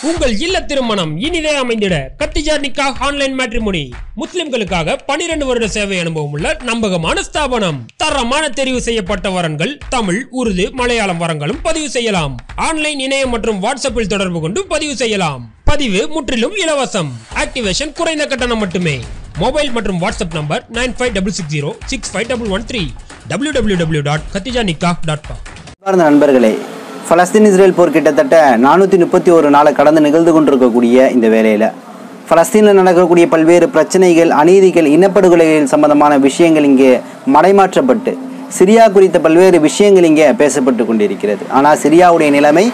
உங்கள் இல்ல திருமணம் இனிதே அமைந்திட கத்திஜா நிக்காஹ் ஆன்லைன் மேட்ரிமோனி. முஸ்லிம்களுக்காக 12 வருட சேவை அனுபவம் உள்ள நம்பகமான ஸ்தாபனம். தரமான தெரிவு செய்யப்பட்ட வரன்கள் தமிழ், உருது, மலையாளம் வரங்களும் பதிவு செய்யலாம். ஆன்லைன் இணையம் மற்றும் வாட்ஸ்அப்பில் தொடர்பு கொண்டு பதிவு செய்யலாம். பதிவு முற்றிலும் இலவசம். ஆக்டிவேஷன் குறைந்த கட்டணம் மட்டுமே. மொபைல் மற்றும் வாட்ஸ்அப் நம்பர் 9566065113 www.khatijanikah.com. நண்பர்களே, பலஸ்தீன் இஸ்ரேல் போர் கிட்டத்தட்ட 431 நாளை கடந்து நிகழ்ந்து கொண்டிருக்கக்கூடிய இந்த வேளையில் பலஸ்தீனில் நடக்கக்கூடிய பல்வேறு பிரச்சனைகள், அநீதிகள், இனப்படுகொலைகள் சம்பந்தமான விஷயங்கள் இங்கே மடைமாற்றப்பட்டு சிரியா குறித்த பல்வேறு விஷயங்கள் இங்கே பேசப்பட்டு கொண்டிருக்கிறது. ஆனால் சிரியாவுடைய நிலைமை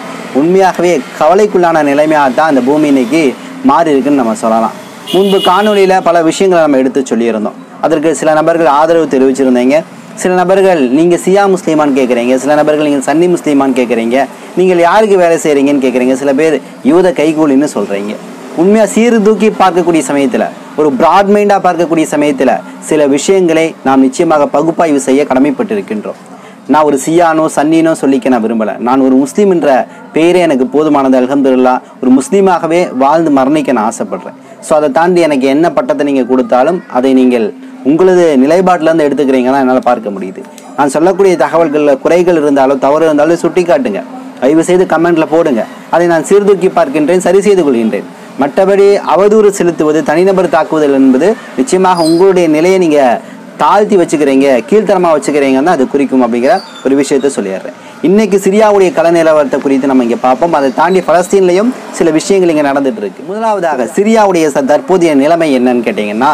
உண்மையாகவே கவலைக்குள்ளான நிலைமையாக தான் அந்த பூமி இன்னைக்கு மாறி இருக்குன்னு நம்ம சொல்லலாம். முன்பு காணொலியில் பல விஷயங்களை நம்ம எடுத்து சொல்லியிருந்தோம். அதற்கு சில நபர்கள் ஆதரவு தெரிவிச்சிருந்தீங்க. சில நபர்கள் நீங்கள் சியா முஸ்லீமான்னு கேட்குறீங்க, சில நபர்கள் நீங்கள் சன்னி முஸ்லீமான்னு கேட்குறீங்க, நீங்கள் யாருக்கு வேலை செய்கிறீங்கன்னு கேட்குறீங்க, சில பேர் யூத கைகூலின்னு சொல்கிறீங்க. உண்மையாக சீர்தூக்கி பார்க்கக்கூடிய சமயத்தில், ஒரு பிராட் மைண்டாக பார்க்கக்கூடிய சமயத்தில் சில விஷயங்களை நாம் நிச்சயமாக பகுப்பாய்வு செய்ய கடமைப்பட்டிருக்கின்றோம். நான் ஒரு சியானோ சன்னினோ சொல்லிக்க நான் விரும்பலை. நான் ஒரு முஸ்லீம் என்ற பெயரே எனக்கு போதுமானது. அல்ஹம்துலில்லாஹ் ஒரு முஸ்லீமாகவே வாழ்ந்து மரணிக்க நான் ஆசைப்படுறேன். ஸோ அதை தாண்டி எனக்கு என்ன பட்டத்தை நீங்கள் கொடுத்தாலும் அதை நீங்கள் உங்களது நிலைப்பாட்டிலேருந்து எடுத்துக்கிறீங்கன்னா என்னால் பார்க்க முடியுது. நான் சொல்லக்கூடிய தகவல்களில் குறைகள் இருந்தாலும் தவறு இருந்தாலும் சுட்டி காட்டுங்க. தயவு செய்து கமெண்ட்டில் போடுங்க. அதை நான் சீர்தூக்கி பார்க்கின்றேன், சரி செய்து கொள்கின்றேன். மற்றபடி அவதூறு செலுத்துவது, தனிநபர் தாக்குதல் என்பது நிச்சயமாக உங்களுடைய நிலையை நீங்கள் தாழ்த்தி வச்சுக்கிறீங்க, கீழ்த்தரமாக வச்சுக்கிறீங்கன்னா அது குறிக்கும் அப்படிங்கிற ஒரு விஷயத்த சொல்லிடுறேன். இன்னைக்கு சிரியாவுடைய கள நிலவரத்தை குறித்து நம்ம இங்கே பார்ப்போம். அதை தாண்டி பலஸ்தீன்லையும் சில விஷயங்கள் இங்கே நடந்துட்டு இருக்கு. முதலாவதாக சிரியாவுடைய தற்போதைய நிலைமை என்னன்னு கேட்டிங்கன்னா,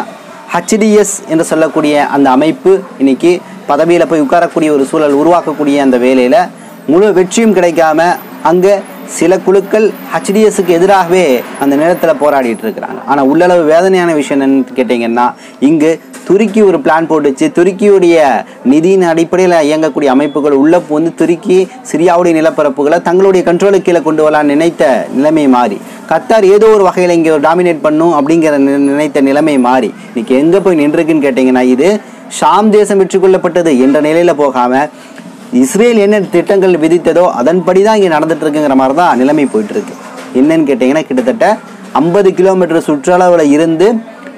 HDS என்று சொல்லக்கூடிய அந்த அமைப்பு இன்னைக்கு பதவியில் போய் உட்காரக்கூடிய ஒரு சூழல் உருவாக்கக்கூடிய அந்த வேலையில் முழு வெற்றியும் கிடைக்காம அங்கே சில குழுக்கள் HDSக்கு எதிராகவே அந்த நேரத்தில் போராடிட்டு இருக்கிறாங்க. ஆனால் உள்ளளவு வேதனையான விஷயம் என்னன்னு கேட்டிங்கன்னா, இங்கு துருக்கி ஒரு பிளான் போட்டுச்சு. துருக்கியுடைய நிதியின் அடிப்படையில் இயங்கக்கூடிய அமைப்புகள் உள்ளே வந்து துருக்கி சிரியாவுடைய நிலப்பரப்புகளை தங்களுடைய கண்ட்ரோலுக்கு கீழே கொண்டு வரலான்னு நினைத்த நிலைமை மாறி, கத்தார் ஏதோ ஒரு வகையில் இங்கே டாமினேட் பண்ணும் அப்படிங்கிற நினைத்த நிலைமை மாறி இன்னைக்கு எங்கே போய் நின்றுருக்குன்னு கேட்டிங்கன்னா, இது ஷாம் தேசம் வெற்றிக்கொள்ளப்பட்டது என்ற நிலையில் போகாமல் இஸ்ரேல் என்ன திட்டங்கள் விதித்ததோ அதன்படி தான் இங்கே நடந்துட்டு இருக்குங்கிற மாதிரி தான் நிலைமை போயிட்டு இருக்கு. என்னன்னு கேட்டிங்கன்னா, கிட்டத்தட்ட 50 கிலோமீட்டர் சுற்றளவில் இருந்து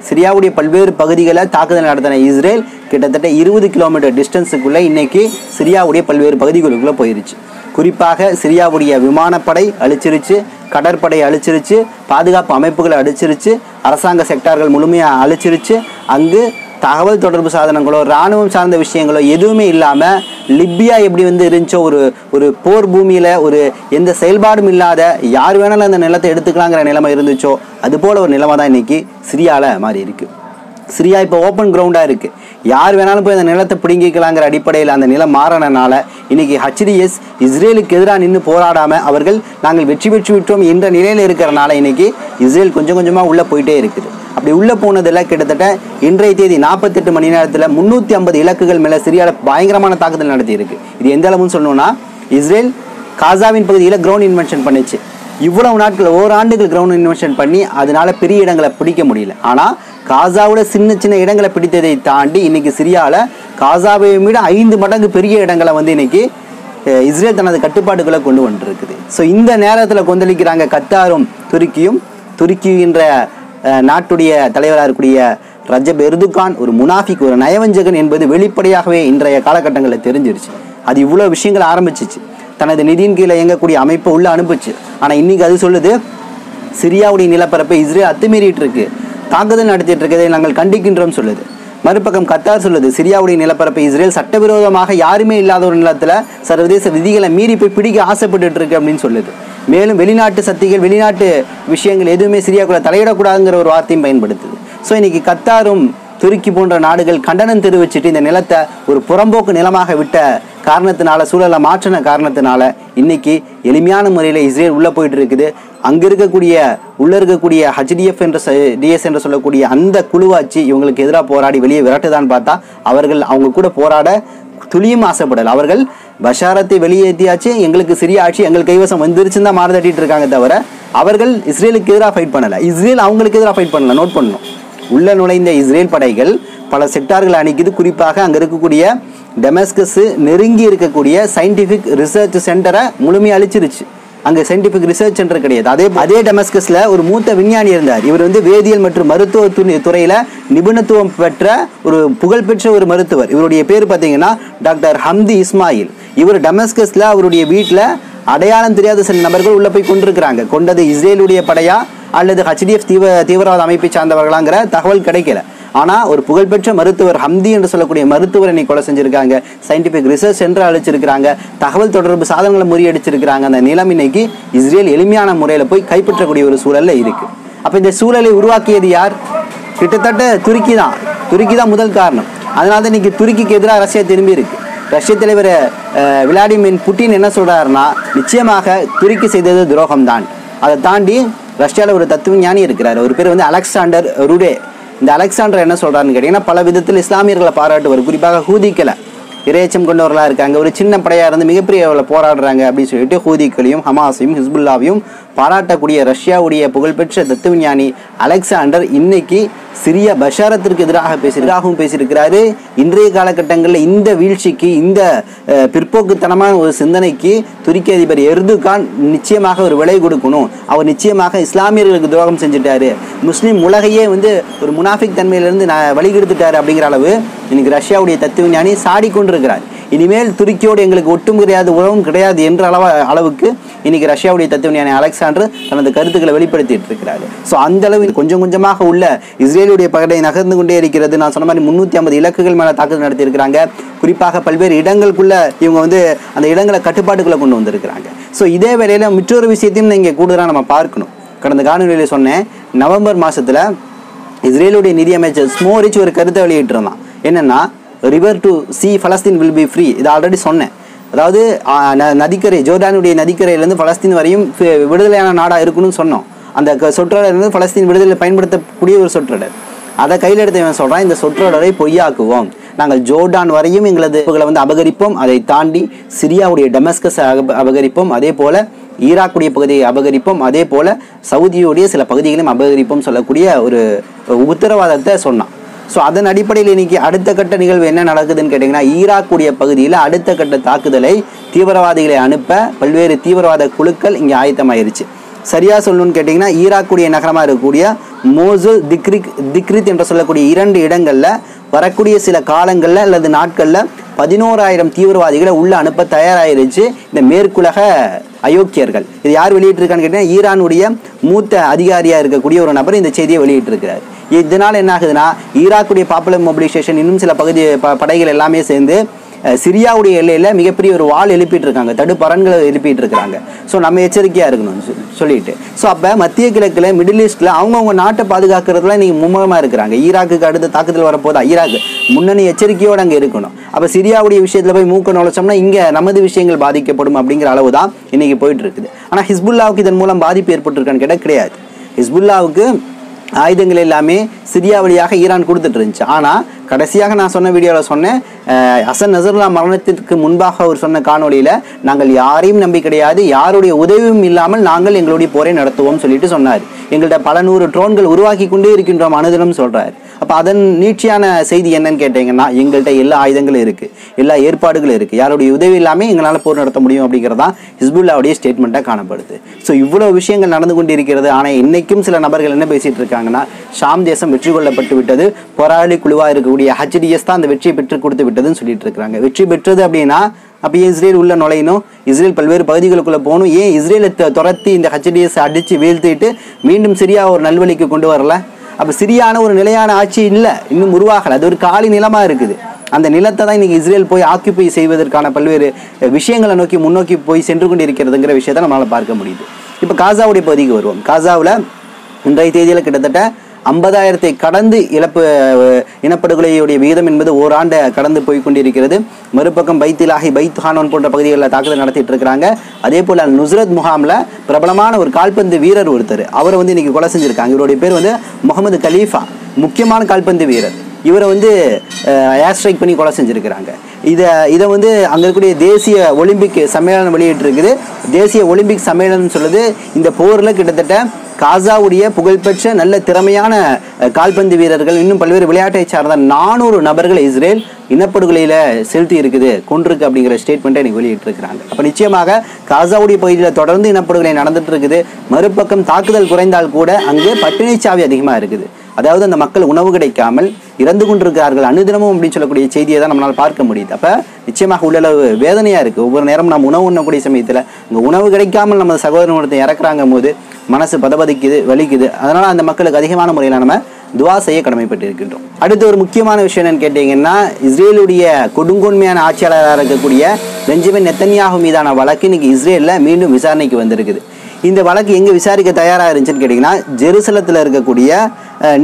சிரியாவுடைய பல்வேறு பகுதிகளை தாக்குதல் நடத்தின இஸ்ரேல் கிட்டத்தட்ட 20 கிலோமீட்டர் டிஸ்டன்ஸுக்குள்ளே இன்னைக்கு சிரியாவுடைய பல்வேறு பகுதிகளுக்குள்ளே போயிருச்சு. குறிப்பாக சிரியாவுடைய விமானப்படை அழிச்சிருச்சு, கடற்படை அழிச்சிருச்சு, பாதுகாப்பு அமைப்புகளை அழிச்சிருச்சு, அரசாங்க செக்டார்கள் முழுமையாக அழிச்சிருச்சு. அங்கு தகவல் தொடர்பு சாதனங்களோ இராணுவம் சார்ந்த விஷயங்களோ எதுவுமே இல்லாமல் லிபியா எப்படி வந்து இருந்துச்சோ, ஒரு போர் பூமியில் ஒரு எந்த செயல்பாடும் இல்லாத யார் வேணாலும் அந்த நிலத்தை எடுத்துக்கலாங்கிற நிலைமை இருந்துச்சோ அதுபோல் ஒரு நிலைமை தான் இன்றைக்கி சிரியாவில் மாறி இருக்குது. சிரியா இப்போ ஓப்பன் கிரவுண்டாக இருக்குது. யார் வேணாலும் போய் அந்த நிலத்தை பிடுங்கிக்கலாங்கிற அடிப்படையில் அந்த நிலம் மாறினால இன்றைக்கி HDS இஸ்ரேலுக்கு எதிராக நின்று போராடாமல் அவர்கள் நாங்கள் வெற்றி பெற்று விட்டோம் என்ற நிலையில் இருக்கிறனால இன்றைக்கி இஸ்ரேல் கொஞ்சம் கொஞ்சமாக உள்ளே போயிட்டே இருக்குது. அப்படி உள்ளே போனதில் கிட்டத்தட்ட இன்றைய தேதி 48 மணி நேரத்தில் 350 இலக்குகள் மேலே சிரியாவில் பயங்கரமான தாக்குதல் நடத்தியிருக்கு. இது எந்த அளவுன்னு சொன்னோன்னா, இஸ்ரேல் காசாவின் பகுதியில் கிரவுண்ட் இன்வென்ஷன் பண்ணிச்சு. இவ்வளவு நாட்கள் ஓராண்டுகள் கிரவுண்ட் இன்வென்ஷன் பண்ணி அதனால பெரிய இடங்களை பிடிக்க முடியல. ஆனால் காசாவோட சின்ன சின்ன இடங்களை பிடித்ததை தாண்டி இன்னைக்கு சிரியாவில் காசாவை விட 5 மடங்கு பெரிய இடங்களை வந்து இன்னைக்கு இஸ்ரேல் தனது கட்டுப்பாட்டுக்குள்ளே கொண்டு வந்துருக்குது. ஸோ இந்த நேரத்தில் கொந்தளிக்கிறாங்க கத்தாரும் துருக்கியும். துருக்கின்ற நாட்டுடைய தலைவராக இருக்கக்கூடிய ரஜப் எர்துகான் ஒரு முனாஃபிக், ஒரு நயவஞ்சகன் என்பது வெளிப்படையாகவே இன்றைய காலகட்டங்களில் தெரிஞ்சிருச்சு. அது இவ்வளோ விஷயங்கள் ஆரம்பிச்சிச்சு. தனது நிதியின் கீழே இயங்கக்கூடிய அமைப்பை உள்ளே அனுப்பிச்சு. ஆனால் இன்றைக்கி அது சொல்லுது சிரியாவுடைய நிலப்பரப்பை இஸ்ரேல் அத்துமீறிட்டு இருக்கு, தாக்குதல் நடத்திட்டு இருக்கதை நாங்கள் கண்டிக்கின்றோம் சொல்லுது. மறுபக்கம் கத்தார் சொல்லுது சிரியாவுடைய நிலப்பரப்பை இஸ்ரேல் சட்டவிரோதமாக யாருமே இல்லாத ஒரு நிலத்தில் சர்வதேச விதிகளை மீறி போய் பிடிக்க ஆசைப்பட்டு இருக்கு அப்படின்னு சொல்லுது. மேலும் வெளிநாட்டு சக்திகள், வெளிநாட்டு விஷயங்கள் எதுவுமே சிரியாக்குள்ள தலையிடக்கூடாதுங்கிற ஒரு வார்த்தையும் பயன்படுத்துது. ஸோ இன்னைக்கு கத்தாரும் துருக்கி போன்ற நாடுகள் கண்டனம் தெரிவிச்சுட்டு இந்த நிலத்தை ஒரு புறம்போக்கு நிலமாக விட்ட காரணத்தினால, சூழலை மாற்றின காரணத்தினால இன்னைக்கு எளிமையான முறையில் இஸ்ரேல் உள்ளே போயிட்டு இருக்குது. அங்கே உள்ளே இருக்கக்கூடிய HDF DS என்று சொல்லக்கூடிய அந்த குழுவாச்சு இவங்களுக்கு எதிராக போராடி வெளியே விரட்டுதான்னு பார்த்தா அவங்க கூட போராட துளியும் ஆசைப்படலை. அவர்கள் பஷாரத்தை வெளியேற்றியாச்சு, எங்களுக்கு சிரியா ஆட்சி எங்கள் கைவசம் வந்துருச்சுன்னு தான் மாறுதட்டிட்டு இருக்காங்க தவிர அவர்கள் இஸ்ரேலுக்கு எதிராக ஃபைட் பண்ணலை. இஸ்ரேல் அவங்களுக்கு எதிராக ஃபைட் பண்ணல. நோட் பண்ணணும். உள்ள நுழைந்த இஸ்ரேல் படைகள் பல செக்டார்களை அணிக்குது. குறிப்பாக அங்கே இருக்கக்கூடிய டெமஸ்கஸ் நெருங்கி இருக்கக்கூடிய சயின்டிஃபிக் ரிசர்ச் சென்டரை முழுமையாக அழிச்சிருச்சு. அங்கே சயின்டிஃபிக் ரிசர்ச் சென்டர் கிடையாது. அதே டெமஸ்கஸ்ல ஒரு மூத்த விஞ்ஞானி இருந்தார். இவர் வந்து வேதியியல் மற்றும் மருத்துவ துறையில நிபுணத்துவம் பெற்ற ஒரு புகழ்பெற்ற ஒரு மருத்துவர். இவருடைய பேர் பார்த்தீங்கன்னா டாக்டர் ஹம்தி இஸ்மாயில். இவர் டெமஸ்கஸ்ல அவருடைய வீட்டில் அடையாளம் தெரியாத சில நபர்கள் உள்ள போய் கொண்டிருக்கிறாங்க. கொண்டது இஸ்ரேலுடைய படையா அல்லது HDF தீவிரவாத அமைப்பை சார்ந்தவர்களாங்கிற தகவல் கிடைக்கல. ஆனால் ஒரு புகழ்பெற்ற மருத்துவர் ஹம்தி என்று சொல்லக்கூடிய மருத்துவரை இன்னைக்கு கொலை செஞ்சிருக்காங்க. சயின்டிஃபிக் ரிசர்ச் சென்டர் அழிச்சிருக்கிறாங்க. தகவல் தொடர்பு சாதனங்களை முறியடிச்சிருக்கிறாங்க. அந்த நிலம் இன்னைக்கு இஸ்ரேல் எளிமையான முறையில் போய் கைப்பற்றக்கூடிய ஒரு சூழல்ல இருக்கு. அப்போ இந்த சூழலை உருவாக்கியது யார்? கிட்டத்தட்ட துருக்கி தான் முதல் காரணம். அதனால தான் இன்னைக்கு துருக்கிக்கு எதிராக ரஷ்யா திரும்பி இருக்கு. ரஷ்ய தலைவர் விளாடிமிர் புட்டின் என்ன சொல்றாருன்னா, நிச்சயமாக துருக்கி செய்தது துரோகம்தான். அதை தாண்டி ரஷ்யாவில் ஒரு தத்துவஞானி இருக்கிறார். ஒரு பேர் வந்து அலெக்சாண்டர் ருடே. இந்த அலெக்சாண்டர் என்ன சொல்றாருன்னு கேட்டீங்கன்னா, பல விதத்தில் இஸ்லாமியர்களை பாராட்டுவார். குறிப்பாக ஹூதிக்களை இறையச்சம் கொண்டவர்களாக இருக்காங்க, ஒரு சின்ன படையாக இருந்து மிகப்பெரிய போராடுறாங்க அப்படின்னு சொல்லிட்டு ஹூதிக்களையும் ஹமாஸையும் ஹிஸ்புல்லாவையும் பாராட்டக்கூடிய ரஷ்யாவுடைய புகழ்பெற்ற தத்துவஞானி அலெக்சாண்டர் இன்னைக்கு சிரியா பஷாரத்திற்கு எதிராகவும் பேசியிருக்கிறாரு. இன்றைய காலகட்டங்களில் இந்த வீழ்ச்சிக்கு, இந்த பிற்போக்குத்தனமான ஒரு சிந்தனைக்கு துருக்கி அதிபர் எர்துகான் நிச்சயமாக ஒரு விலை கொடுக்கணும். அவர் நிச்சயமாக இஸ்லாமியர்களுக்கு துரோகம் செஞ்சுட்டாரு, முஸ்லீம் உலகையே வந்து ஒரு முனாஃபிக் தன்மையிலிருந்து வழிகெடுத்துட்டாரு அப்படிங்கிற அளவு இன்னைக்கு ரஷ்யாவுடைய தத்துவஞானி சாடிக்கொண்டிருக்கிறார். இனிமேல் துருக்கியோடு எங்களுக்கு ஒட்டும் கிடையாது, உறவும் கிடையாது என்ற அளவுக்கு இன்னைக்கு ரஷ்யாவுடைய தத்துவஞானி அலெக்சாண்டர் தனது கருத்துக்களை வெளிப்படுத்திட்டு இருக்கிறாரு. ஸோ அந்த அளவில் கொஞ்சம் கொஞ்சமாக உள்ள இஸ்ரேலுடைய பகடை நகர்ந்து கொண்டே இருக்கிறது. நான் சொன்ன மாதிரி 350 இலக்குகள் மேலே தாக்குதல் நடத்தியிருக்கிறாங்க. குறிப்பாக பல்வேறு இடங்களுக்குள்ள இவங்க வந்து அந்த இடங்களை கட்டுப்பாட்டுக்குள்ளே கொண்டு வந்திருக்கிறாங்க. ஸோ இதே வேளையில் மற்றொரு விஷயத்தையும் இங்கே கூடுதலாக நம்ம பார்க்கணும். கடந்த காணொலியில் சொன்னேன், நவம்பர் மாதத்தில் இஸ்ரேலுடைய நிதியமைச்சர் ஸ்மோரிச் ஒரு கருத்தை வெளியிட்டிருந்தான். என்னன்னா, river to C Palestine will be free. இதை ஆல்ரெடி சொன்னேன். அதாவது நதிக்கரை, ஜோர்டானுடைய நதிக்கரையிலேருந்து பலஸ்தீன் வரையும் விடுதலையான நாடாக இருக்குன்னு சொன்னோம். அந்த சொற்றொடர் இருந்து பலஸ்தீன் விடுதலை பயன்படுத்தக்கூடிய ஒரு சொற்றொடர். அதை கையில் எடுத்தவன் சொல்கிறான், இந்த சொற்றொடரை பொய்யாக்குவோம், நாங்கள் ஜோர்டான் வரையும் எங்களது வந்து அபகரிப்போம், அதை தாண்டி சிரியாவுடைய டெமஸ்கஸை அபகரிப்போம், அதே போல் ஈராக்குடைய பகுதியை அபகரிப்போம், அதே போல் சவுதியுடைய சில பகுதிகளையும் அபகரிப்போம் சொல்லக்கூடிய ஒரு உத்தரவாதத்தை சொன்னான். ஸோ அதன் அடிப்படையில் இன்னைக்கு அடுத்த கட்ட நிகழ்வு என்ன நடக்குதுன்னு கேட்டிங்கன்னா, ஈராக்குடைய பகுதியில் அடுத்த கட்ட தாக்குதலை தீவிரவாதிகளை அனுப்ப பல்வேறு தீவிரவாத குழுக்கள் இங்கே ஆயத்தமாயிருச்சு. சரியாக சொல்லணும்னு கேட்டிங்கன்னா, ஈராக்குடைய நகரமாக இருக்கக்கூடிய மோசுல், திக்ரித் என்று சொல்லக்கூடிய 2 இடங்களில் வரக்கூடிய சில காலங்களில் அல்லது நாட்களில் 11,000 தீவிரவாதிகளை உள்ள அனுப்ப தயாராகிருச்சு இந்த மேற்குலக அயோக்கியர்கள். இது யார் வெளியிட்டிருக்கான்னு கேட்டீங்கன்னா, ஈரானுடைய மூத்த அதிகாரியாக இருக்கக்கூடிய ஒரு நபர் இந்த செய்தியை வெளியிட்டிருக்கிறார். இதனால் என்ன ஆகுதுன்னா, ஈராக்குடைய பாப்புலர் மொபிலைசேஷன் இன்னும் சில படைகள் எல்லாமே சேர்ந்து சிரியாவுடைய எல்லையில் மிகப்பெரிய ஒரு வால் எழுப்பிட்டு இருக்காங்க, தடுப்பரன்களை எழுப்பிட்டு இருக்காங்க. ஸோ நம்ம எச்சரிக்கையாக இருக்கணும்னு சொல்லிட்டு, ஸோ அப்போ மத்திய கிழக்கில், மிடில் ஈஸ்டில் அவங்கவுங்க நாட்டை பாதுகாக்கிறதுல நீங்கள் மும்முரமாக இருக்கிறாங்க. ஈராக்குக்கு அடுத்த தாக்குதல் வரப்போதா, ஈராக்கு முன்னணி எச்சரிக்கையோடு அங்கே இருக்கணும். அப்போ சிரியாவுடைய விஷயத்தில் போய் மூக்க நுழைச்சோம்னா இங்கே நமது விஷயங்கள் பாதிக்கப்படும் அப்படிங்கிற அளவு தான் இன்றைக்கி போயிட்டு இருக்குது. ஆனால் ஹிஸ்புல்லாவுக்கு இதன் மூலம் பாதிப்பு ஏற்பட்டிருக்கான்னு கேட்டால் கிடையாது. ஹிஸ்புல்லாவுக்கு ஆயுதங்கள் எல்லாமே சிரியா வழியாக ஈரான் கொடுத்துட்டு இருந்துச்சு. ஆனால் கடைசியாக நான் சொன்ன வீடியோவில் சொன்னேன், ஹசன் நசருல்லா மரணத்திற்கு முன்பாக அவர் சொன்ன காணொலியில், நாங்கள் யாரையும் நம்பி கிடையாது, யாருடைய உதவியும் இல்லாமல் நாங்கள் எங்களுடைய போரை நடத்துவோம் சொல்லிட்டு சொன்னார். எங்கள்கிட்ட பல 100 ட்ரோன்கள் உருவாக்கி கொண்டே இருக்கின்றோம் அனுதினம் சொல்கிறார். அப்போ அதன் நீட்சியான செய்தி என்னன்னு கேட்டிங்கன்னா, எங்கள்கிட்ட எல்லா ஆயுதங்களும் இருக்குது, எல்லா ஏற்பாடுகளும் இருக்குது, யாருடைய உதவி இல்லாமல் எங்களால் போர் நடத்த முடியும் அப்படிங்கிறதான் ஹிஸ்புல்லாவுடைய ஸ்டேட்மெண்ட்டாக காணப்படுது. ஸோ இவ்வளோ விஷயங்கள் நடந்து கொண்டு இருக்கிறது. ஆனால் இன்றைக்கும் சில நபர்கள் என்ன பேசிகிட்டு இருக்காங்கன்னா, ஷாம் தேசம் வெற்றி கொள்ளப்பட்டு விட்டது, போராளி குழுவாக இருக்கக்கூடிய HDS தான் அந்த வெற்றியை பெற்றுக் கொடுத்து விட்டதுன்னு சொல்லிட்டு இருக்கிறாங்க. வெற்றி பெற்றது அப்படின்னா அப்போ இஸ்ரேல் உள்ள நுழையணும், இஸ்ரேல் பல்வேறு பகுதிகளுக்குள்ளே போகணும். ஏன் இஸ்ரேலை துரத்தி இந்த HDS அடித்து வீழ்த்திட்டு மீண்டும் சிரியா ஒரு நல்வழிக்கு கொண்டு வரல? அப்போ சிரியான ஒரு நிலையான ஆட்சி இல்லை, இன்னும் உருவாகலை, அது ஒரு காலி நிலமாக இருக்குது. அந்த நிலத்தை தான் இன்றைக்கி இஸ்ரேல் போய் ஆக்கியூபை செய்வதற்கான பல்வேறு விஷயங்களை நோக்கி முன்னோக்கி போய் சென்று கொண்டு இருக்கிறதுங்கிற விஷயத்தை நம்மளால் பார்க்க முடியுது. இப்போ காசாவுடைய பகுதிக்கு வருவோம். காசாவில் இன்றைய தேதியில் கிட்டத்தட்ட 50,000 கடந்து இனப்படுகொலையுடைய விகிதம் என்பது ஓராண்டு கடந்து போய் கொண்டிருக்கிறது. மறுபக்கம் பைத்திலாகி, பைத் ஹானோன் போன்ற பகுதிகளில் தாக்குதல் நடத்திட்டு இருக்கிறாங்க. அதே போல் நுஸ்ரத் முகாமில் பிரபலமான ஒரு கால்பந்து வீரர் ஒருத்தர், அவரை வந்து இன்னைக்கு கொலை செஞ்சுருக்காங்க. இவருடைய பேர் வந்து முகமது கலீஃபா, முக்கியமான கால்பந்து வீரர். இவரை வந்து ஏர் ஸ்ட்ரைக் பண்ணி கொலை செஞ்சுருக்கிறாங்க. இதை வந்து அங்கே இருக்கக்கூடிய தேசிய ஒலிம்பிக் சம்மேளனம் வெளியிட்டிருக்குது. தேசிய ஒலிம்பிக் சம்மேளனம் சொல்லுது இந்த போரில் கிட்டத்தட்ட காசாவுடைய புகழ்பெற்ற நல்ல திறமையான கால்பந்து வீரர்கள் இன்னும் பல்வேறு விளையாட்டை சார்ந்த 400 நபர்களை இஸ்ரேல் இனப்படுகொலையில் செலுத்தி இருக்குது, கொண்டிருக்கு அப்படிங்கிற ஸ்டேட்மெண்ட்டை இன்னைக்கு வெளியிட்டிருக்கிறாங்க. அப்போ நிச்சயமாக காசாவுடைய பகுதியில் தொடர்ந்து இனப்படுகொலை நடந்துட்டு இருக்குது. மறுபக்கம் தாக்குதல் குறைந்தால் கூட அங்கே பட்டினிச்சாவி அதிகமாக இருக்குது. அதாவது அந்த மக்கள் உணவு கிடைக்காமல் இறந்து கொண்டிருக்கிறார்கள் அனுதினமும் அப்படின்னு சொல்லக்கூடிய செய்தியை தான் நம்மளால் பார்க்க முடியுது. அப்போ நிச்சயமாக உள்ளளவு வேதனையாக இருக்குது. ஒவ்வொரு நேரம் நம்ம உணவு உண்ணக்கூடிய சமயத்தில் இங்கே உணவு கிடைக்காமல் நம்ம சகோதரன் ஒருத்தர் இறக்குறாங்க போது மனசு பதபதிக்குது, வலிக்குது. அதனால் அந்த மக்களுக்கு அதிகமான முறையில் நம்ம துவா செய்ய கடமைப்பட்டு இருக்கின்றோம். அடுத்து ஒரு முக்கியமான விஷயம் என்னன்னு கேட்டீங்கன்னா, இஸ்ரேலுடைய கொடுங்கோன்மையான ஆட்சியாளராக இருக்கக்கூடிய பெஞ்சமின் நெத்தன்யாகு மீதான வழக்கு இன்னைக்கு இஸ்ரேலில் மீண்டும் விசாரணைக்கு வந்திருக்குது. இந்த வழக்கு எங்கே விசாரிக்க தயாராக இருந்துச்சுன்னு கேட்டிங்கன்னா, ஜெருசலத்தில் இருக்கக்கூடிய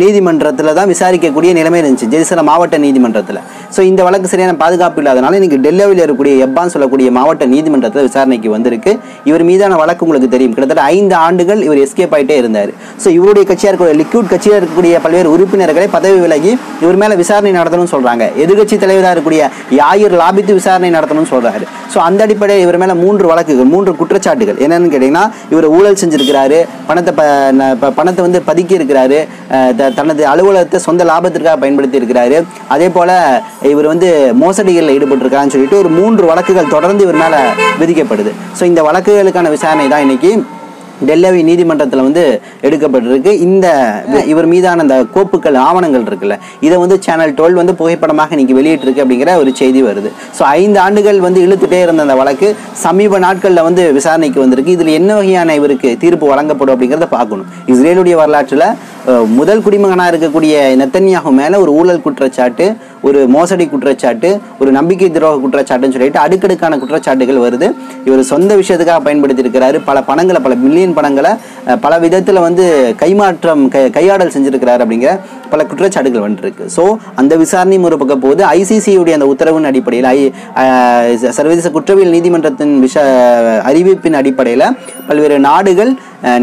நீதிமன்றத்தில் தான் விசாரிக்கக்கூடிய நிலைமை இருந்துச்சு, ஜெருசலம் மாவட்ட நீதிமன்றத்தில். ஸோ இந்த வழக்கு சரியான பாதுகாப்பு இல்லாதனால இன்றைக்கி டெல்லியில் இருக்கக்கூடிய எப்பான்னு சொல்லக்கூடிய மாவட்ட நீதிமன்றத்தில் விசாரணைக்கு வந்திருக்கு. இவர் மீதான வழக்கு உங்களுக்கு தெரியும், கிட்டத்தட்ட 5 ஆண்டுகள் இவர் எஸ்கேப் ஆகிட்டே இருந்தார். ஸோ இவருடைய கட்சியாக இருக்கக்கூடிய லிக்விட் கட்சியில் இருக்கக்கூடிய பல்வேறு உறுப்பினர்களை பதவி விலகி இவர் மேலே விசாரணை நடத்தணும்னு சொல்கிறாங்க. எதிர்கட்சி தலைவராக இருக்கக்கூடிய யாயிர் லாபித்து விசாரணை நடத்தணும்னு சொல்கிறாரு. ஸோ அந்த அடிப்படையில் இவர் மேலே 3 வழக்குகள், 3 குற்றச்சாட்டுகள் என்னென்னு கேட்டிங்கன்னா, இவர் ஊழல் செஞ்சுருக்கிறாரு, பணத்தை வந்து பதுக்கி இருக்கிறாரு, தனது அலுவலகத்தை சொந்த லாபத்திற்காக பயன்படுத்தி இருக்கிறாரு, அதே போல் இவர் வந்து மோசடிகளில் ஈடுபட்டிருக்காருன்னு சொல்லிட்டு ஒரு 3 வழக்குகள் தொடர்ந்து இவர் மேலே விதிக்கப்படுது. ஸோ இந்த வழக்குகளுக்கான விசாரணை தான் இன்னைக்கு டெல்லி நீதிமன்றத்தில் வந்து எடுக்கப்பட்டிருக்கு. இந்த இவர் மீதான அந்த கோப்புகள் ஆவணங்கள் இருக்குல்ல, இதை வந்து சேனல் 12 வந்து புகைப்படமாக இன்னைக்கு வெளியிட்டிருக்கு அப்படிங்கிற ஒரு செய்தி வருது. ஸோ 5 ஆண்டுகள் வந்து இழுத்துட்டே இருந்த அந்த வழக்கு சமீப நாட்களில் வந்து விசாரணைக்கு வந்திருக்கு. இதில் என்ன வகையான இவருக்கு தீர்ப்பு வழங்கப்படும் அப்படிங்கிறத பார்க்கணும். இஸ்ரேலுடைய வரலாற்றில் முதல் குடிமகனாக இருக்கக்கூடிய நெத்தன்யாகு மேலே ஒரு ஊழல் குற்றச்சாட்டு, ஒரு மோசடி குற்றச்சாட்டு, ஒரு நம்பிக்கை துரோக குற்றச்சாட்டுன்னு சொல்லிட்டு அடுக்கடுக்கான குற்றச்சாட்டுகள் வருது. இவர் சொந்த விஷயத்துக்காக பயன்படுத்தி இருக்கிறாரு. பல பணங்களை, பல மில்லியன் பணங்களை பல விதத்தில் வந்து கையாடல் செஞ்சிருக்கிறார் அப்படிங்கிற பல குற்றச்சாட்டுகள் வந்துருக்கு. ஸோ அந்த விசாரணையும் ஒரு பக்கம் போது ஐசிசியுடைய அந்த உத்தரவின் அடிப்படையில், சர்வதேச குற்றவியல் நீதிமன்றத்தின் அறிவிப்பின் அடிப்படையில் பல்வேறு நாடுகள்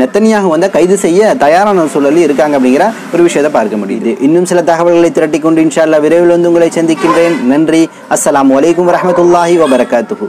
நெத்தன்யாகு வந்து கைது செய்ய தயாரான சூழலில் இருக்காங்க அப்படிங்கிற ஒரு விஷயத்தை பார்க்க முடியுது. இன்னும் சில தகவல்களை திரட்டி கொண்டு இன்ஷா அல்லாஹ் விரைவில் வந்து உங்களை சந்திக்கின்றேன். நன்றி. அஸ்ஸலாமு அலைக்கும் வரஹ்மத்துல்லாஹி வபரகாத்துஹு.